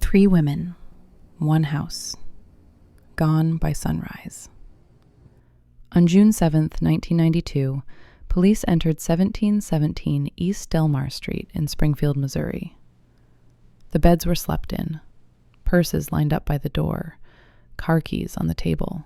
3 women, 1 house, gone by sunrise. On June 7, 1992, police entered 1717 East Delmar Street in Springfield, Missouri. The beds were slept in, purses lined up by the door, car keys on the table.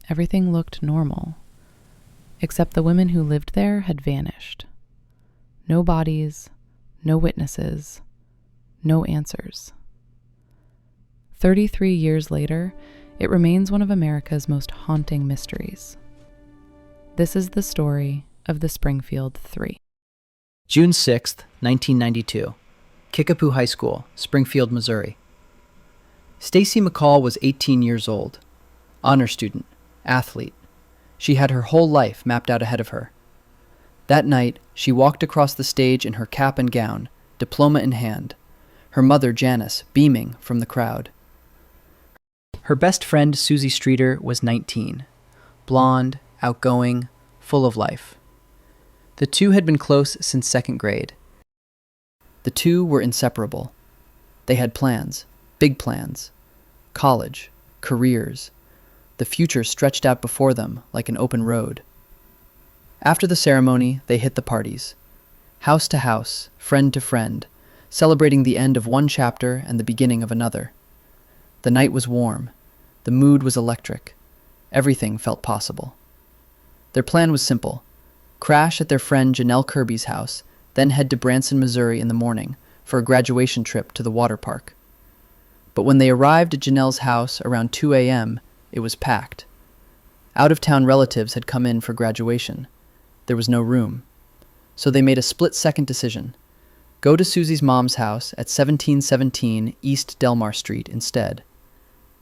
Everything looked normal, except the women who lived there had vanished. No bodies, no witnesses, no answers. 33 years later, it remains one of America's most haunting mysteries. This is the story of the Springfield Three. June 6, 1992. Kickapoo High School, Springfield, Missouri. Stacy McCall was 18 years old. Honor student, athlete. She had her whole life mapped out ahead of her. That night, she walked across the stage in her cap and gown, diploma in hand, her mother Janice beaming from the crowd. Her best friend Suzie Streeter was 19, blonde, outgoing, full of life. The two had been close since 2nd grade. The two were inseparable. They had plans, big plans, college, careers. The future stretched out before them like an open road. After the ceremony, they hit the parties. House to house, friend to friend, celebrating the end of one chapter and the beginning of another. The night was warm. The mood was electric. Everything felt possible. Their plan was simple. Crash at their friend Janelle Kirby's house, then head to Branson, Missouri in the morning for a graduation trip to the water park. But when they arrived at Janelle's house around 2 a.m., it was packed. Out-of-town relatives had come in for graduation. There was no room. So they made a split-second decision. Go to Suzie's mom's house at 1717 East Delmar Street instead.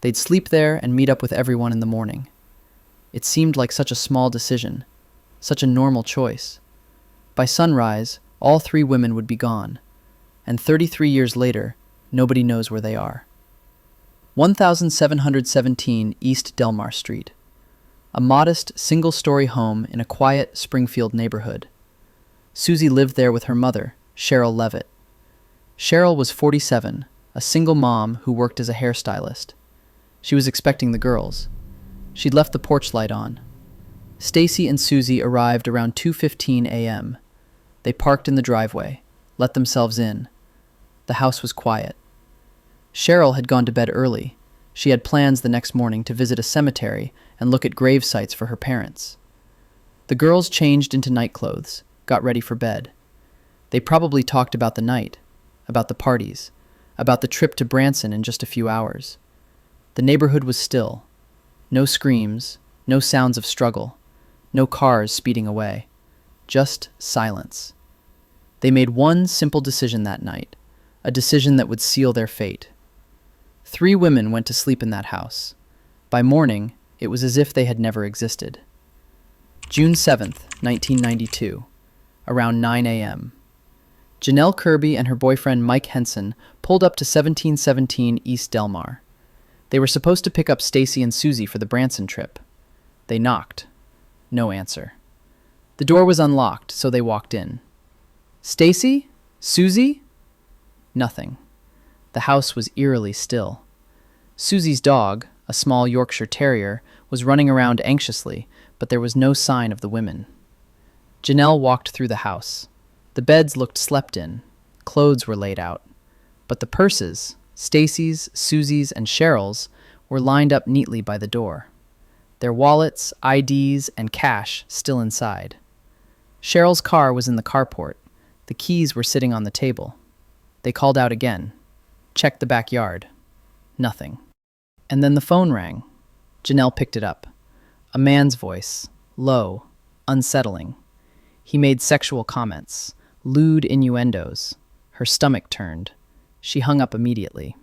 They'd sleep there and meet up with everyone in the morning. It seemed like such a small decision, such a normal choice. By sunrise, all 3 women would be gone, and 33 years later, nobody knows where they are. 1717 East Delmar Street, a modest single-story home in a quiet Springfield neighborhood. Suzie lived there with her mother, Sherrill Levitt. Sherrill was 47, a single mom who worked as a hairstylist. She was expecting the girls. She'd left the porch light on. Stacy and Suzie arrived around 2:15 a.m. They parked in the driveway, let themselves in. The house was quiet. Sherrill had gone to bed early. She had plans the next morning to visit a cemetery and look at grave sites for her parents. The girls changed into nightclothes, got ready for bed. They probably talked about the night, about the parties, about the trip to Branson in just a few hours. The neighborhood was still. No screams, no sounds of struggle, no cars speeding away. Just silence. They made one simple decision that night, a decision that would seal their fate. 3 women went to sleep in that house. By morning, it was as if they had never existed. June 7th, 1992, around 9 a.m. Janelle Kirby and her boyfriend Mike Henson pulled up to 1717 East Delmar. They were supposed to pick up Stacy and Suzie for the Branson trip. They knocked. No answer. The door was unlocked, so they walked in. Stacy? Suzie? Nothing. The house was eerily still. Suzie's dog, a small Yorkshire Terrier, was running around anxiously, but there was no sign of the women. Janelle walked through the house. The beds looked slept in. Clothes were laid out. But the purses, Stacy's, Suzie's, and Sherrill's, were lined up neatly by the door. Their wallets, IDs, and cash still inside. Sherrill's car was in the carport. The keys were sitting on the table. They called out again. Checked the backyard. Nothing. And then the phone rang. Janelle picked it up. A man's voice, low, unsettling. He made sexual comments, lewd innuendos. Her stomach turned. She hung up immediately.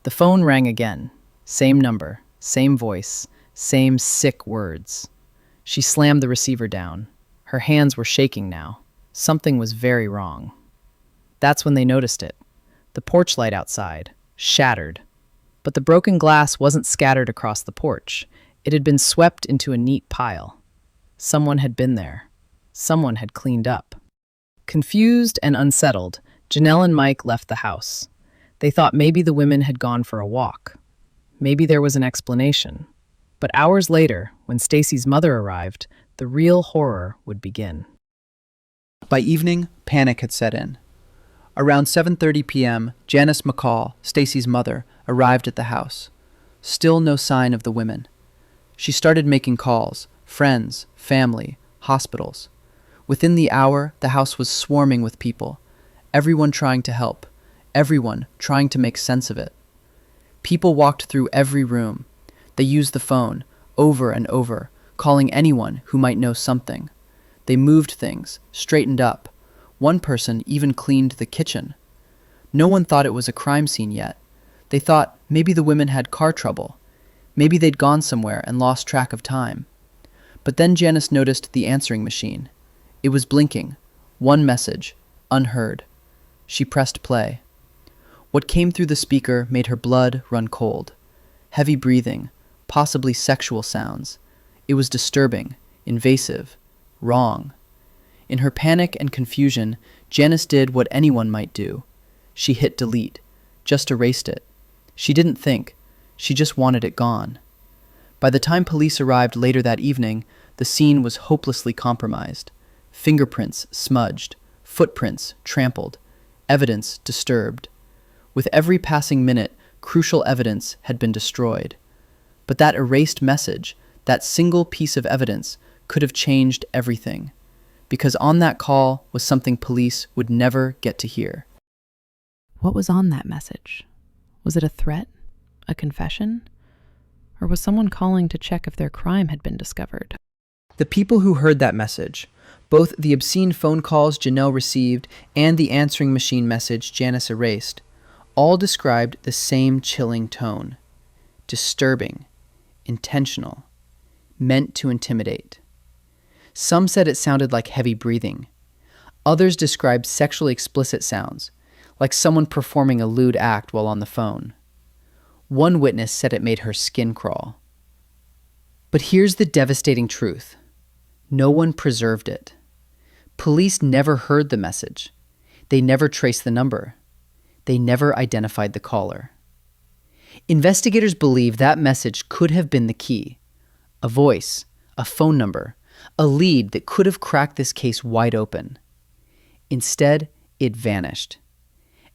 The phone rang again. Same number, same voice, same sick words. She slammed the receiver down. Her hands were shaking now. Something was very wrong. That's when they noticed it. The porch light outside, shattered. But the broken glass wasn't scattered across the porch. It had been swept into a neat pile. Someone had been there. Someone had cleaned up. Confused and unsettled, Janelle and Mike left the house. They thought maybe the women had gone for a walk. Maybe there was an explanation. But hours later, when Stacy's mother arrived, the real horror would begin. By evening, panic had set in. Around 7:30 p.m., Janice McCall, Stacy's mother, arrived at the house. Still no sign of the women. She started making calls, friends, family, hospitals. Within the hour, the house was swarming with people, everyone trying to help, everyone trying to make sense of it. People walked through every room. They used the phone, over and over, calling anyone who might know something. They moved things, straightened up. One person even cleaned the kitchen. No one thought it was a crime scene yet. They thought maybe the women had car trouble. Maybe they'd gone somewhere and lost track of time. But then Janice noticed the answering machine. It was blinking. One message, unheard. She pressed play. What came through the speaker made her blood run cold. Heavy breathing, possibly sexual sounds. It was disturbing, invasive, wrong. In her panic and confusion, Janice did what anyone might do. She hit delete, just erased it. She didn't think. She just wanted it gone. By the time police arrived later that evening, the scene was hopelessly compromised. Fingerprints smudged, footprints trampled, evidence disturbed. With every passing minute, crucial evidence had been destroyed. But that erased message, that single piece of evidence, could have changed everything. Because on that call was something police would never get to hear. What was on that message? Was it a threat? A confession? Or was someone calling to check if their crime had been discovered? The people who heard that message, both the obscene phone calls Janelle received and the answering machine message Janice erased, all described the same chilling tone. Disturbing, intentional, meant to intimidate. Some said it sounded like heavy breathing. Others described sexually explicit sounds, like someone performing a lewd act while on the phone. One witness said it made her skin crawl. But here's the devastating truth. No one preserved it. Police never heard the message. They never traced the number. They never identified the caller. Investigators believe that message could have been the key. A voice, a phone number, a lead that could have cracked this case wide open. Instead, it vanished.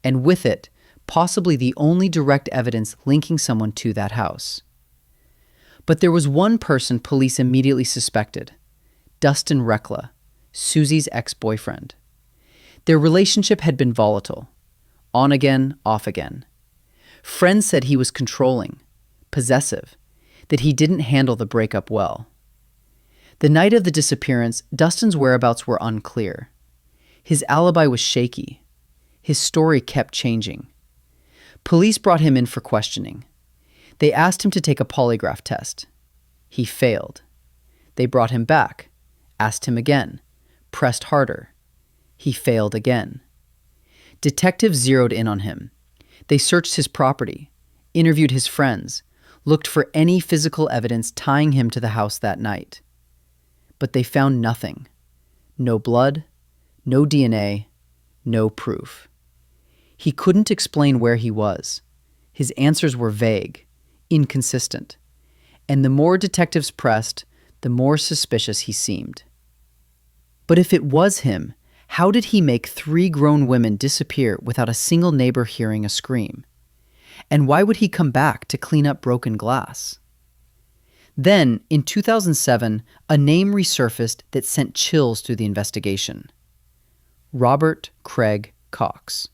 And with it, possibly the only direct evidence linking someone to that house. But there was one person police immediately suspected. Dustin Rekla, Suzie's ex-boyfriend. Their relationship had been volatile. On again, off again. Friends said he was controlling, possessive, that he didn't handle the breakup well. The night of the disappearance, Dustin's whereabouts were unclear. His alibi was shaky. His story kept changing. Police brought him in for questioning. They asked him to take a polygraph test. He failed. They brought him back, asked him again, pressed harder. He failed again. Detectives zeroed in on him. They searched his property, interviewed his friends, looked for any physical evidence tying him to the house that night. But they found nothing. No blood, no DNA, no proof. He couldn't explain where he was. His answers were vague, inconsistent. And the more detectives pressed, the more suspicious he seemed. But if it was him, how did he make 3 grown women disappear without a single neighbor hearing a scream? And why would he come back to clean up broken glass? Then, in 2007, a name resurfaced that sent chills through the investigation. Robert Craig Cox.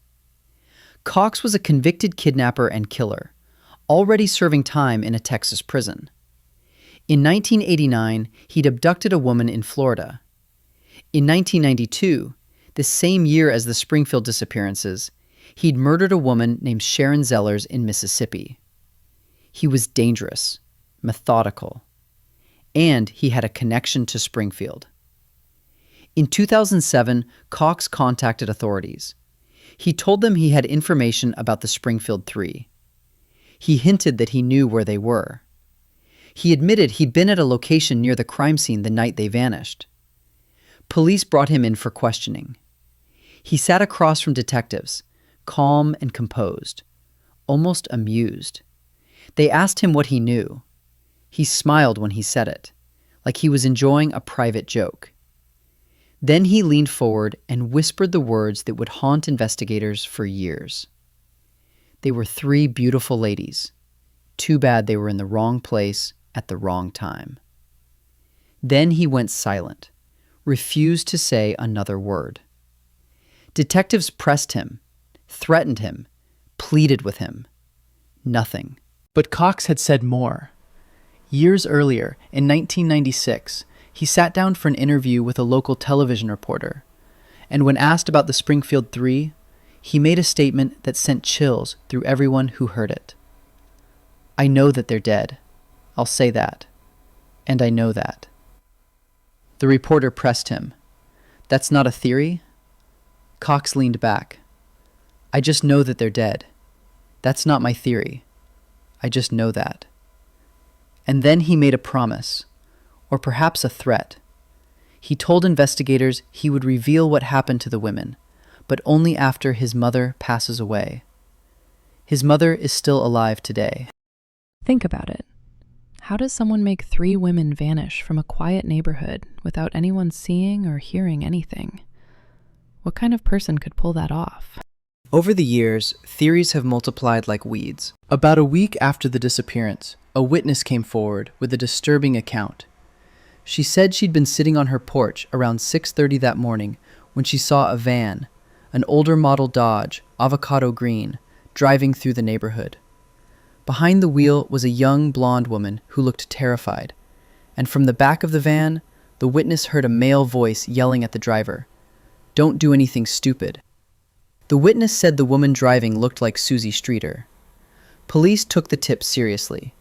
Cox was a convicted kidnapper and killer, already serving time in a Texas prison. In 1989, he'd abducted a woman in Florida. In 1992, the same year as the Springfield disappearances, he'd murdered a woman named Sharon Zellers in Mississippi. He was dangerous, methodical, and he had a connection to Springfield. In 2007, Cox contacted authorities. He told them he had information about the Springfield Three. He hinted that he knew where they were. He admitted he'd been at a location near the crime scene the night they vanished. Police brought him in for questioning. He sat across from detectives, calm and composed, almost amused. They asked him what he knew. He smiled when he said it, like he was enjoying a private joke. Then he leaned forward and whispered the words that would haunt investigators for years. They were 3 beautiful ladies. Too bad they were in the wrong place at the wrong time. Then he went silent, refused to say another word. Detectives pressed him, threatened him, pleaded with him. Nothing. But Cox had said more. Years earlier, in 1996, he sat down for an interview with a local television reporter, and when asked about the Springfield Three, he made a statement that sent chills through everyone who heard it. "I know that they're dead. I'll say that. And I know that." The reporter pressed him. "That's not a theory?" Cox leaned back. "I just know that they're dead. That's not my theory. I just know that." And then he made a promise, or perhaps a threat. He told investigators he would reveal what happened to the women, but only after his mother passes away. His mother is still alive today. Think about it. How does someone make 3 women vanish from a quiet neighborhood without anyone seeing or hearing anything? What kind of person could pull that off? Over the years, theories have multiplied like weeds. About a week after the disappearance, a witness came forward with a disturbing account. She said she'd been sitting on her porch around 6:30 that morning when she saw a van, an older model Dodge, avocado green, driving through the neighborhood. Behind the wheel was a young blonde woman who looked terrified, and from the back of the van, the witness heard a male voice yelling at the driver, "Don't do anything stupid." The witness said the woman driving looked like Suzie Streeter. Police took the tip seriously.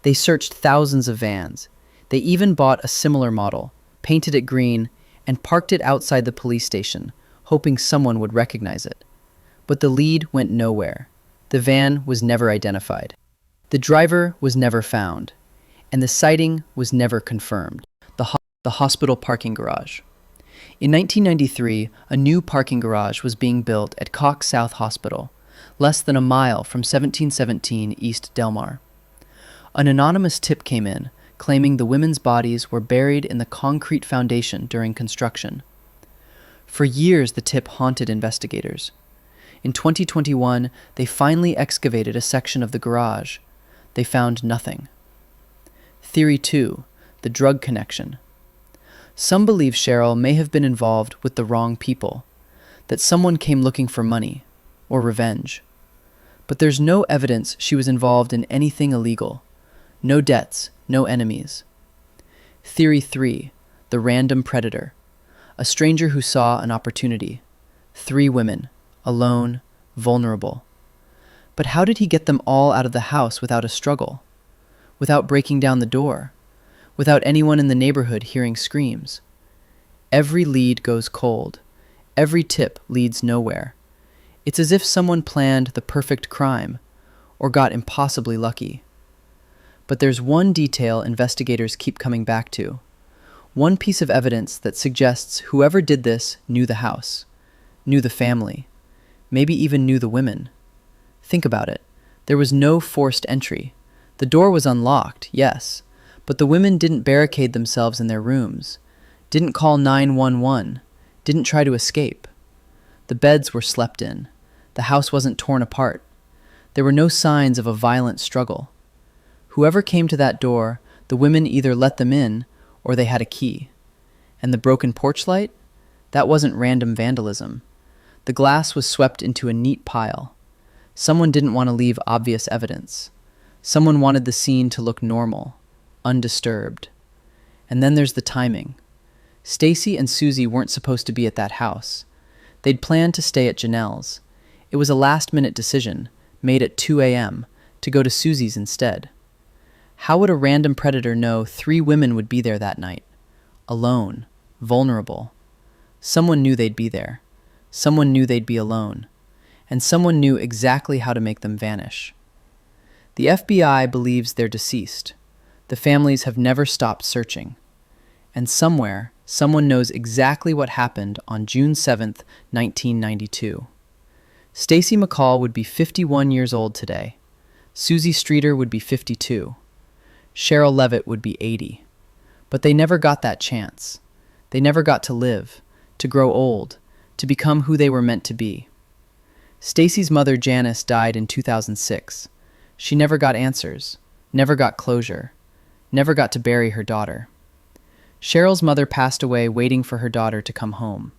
They searched thousands of vans. They even bought a similar model, painted it green, and parked it outside the police station, hoping someone would recognize it. But the lead went nowhere. The van was never identified. The driver was never found, and the sighting was never confirmed. The hospital parking garage. In 1993, a new parking garage was being built at Cox South Hospital, less than a mile from 1717 East Delmar. An anonymous tip came in, claiming the women's bodies were buried in the concrete foundation during construction. For years, the tip haunted investigators. In 2021, they finally excavated a section of the garage. They found nothing. Theory 2, the drug connection. Some believe Sherrill may have been involved with the wrong people, that someone came looking for money or revenge. But there's no evidence she was involved in anything illegal. No debts, no enemies. Theory 3, the random predator. A stranger who saw an opportunity. 3 women, alone, vulnerable. But how did he get them all out of the house without a struggle? Without breaking down the door? Without anyone in the neighborhood hearing screams? Every lead goes cold. Every tip leads nowhere. It's as if someone planned the perfect crime, or got impossibly lucky. But there's one detail investigators keep coming back to. One piece of evidence that suggests whoever did this knew the house, knew the family, maybe even knew the women. Think about it. There was no forced entry. The door was unlocked, yes, but the women didn't barricade themselves in their rooms, didn't call 911, didn't try to escape. The beds were slept in. The house wasn't torn apart. There were no signs of a violent struggle. Whoever came to that door, the women either let them in or they had a key. And the broken porch light? That wasn't random vandalism. The glass was swept into a neat pile. Someone didn't want to leave obvious evidence. Someone wanted the scene to look normal, undisturbed. And then there's the timing. Stacy and Suzie weren't supposed to be at that house. They'd planned to stay at Janelle's. It was a last-minute decision, made at 2 a.m., to go to Suzie's instead. How would a random predator know 3 women would be there that night? Alone, vulnerable. Someone knew they'd be there. Someone knew they'd be alone. And someone knew exactly how to make them vanish. The FBI believes they're deceased. The families have never stopped searching. And somewhere, someone knows exactly what happened on June 7th, 1992. Stacy McCall would be 51 years old today. Suzie Streeter would be 52. Sherrill Levitt would be 80. But they never got that chance. They never got to live, to grow old, to become who they were meant to be. Stacy's mother, Janice, died in 2006. She never got answers, never got closure, never got to bury her daughter. Sherrill's mother passed away waiting for her daughter to come home.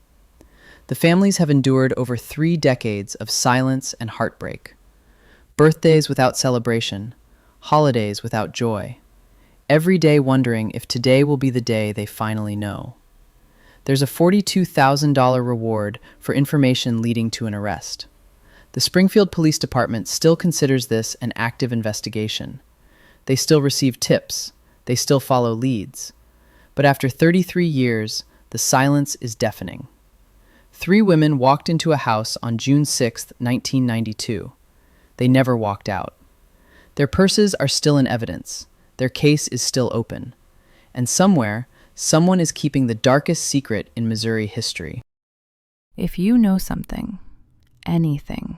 The families have endured over 3 decades of silence and heartbreak. Birthdays without celebration, holidays without joy. Every day wondering if today will be the day they finally know. There's a $42,000 reward for information leading to an arrest. The Springfield Police Department still considers this an active investigation. They still receive tips. They still follow leads. But after 33 years, the silence is deafening. 3 women walked into a house on June 6, 1992. They never walked out. Their purses are still in evidence. Their case is still open. And somewhere, someone is keeping the darkest secret in Missouri history. If you know something, anything,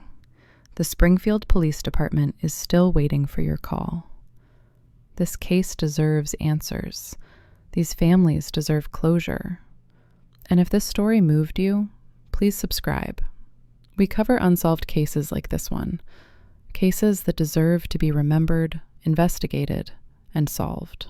the Springfield Police Department is still waiting for your call. This case deserves answers. These families deserve closure. And if this story moved you, please subscribe. We cover unsolved cases like this one, cases that deserve to be remembered, investigated, and solved.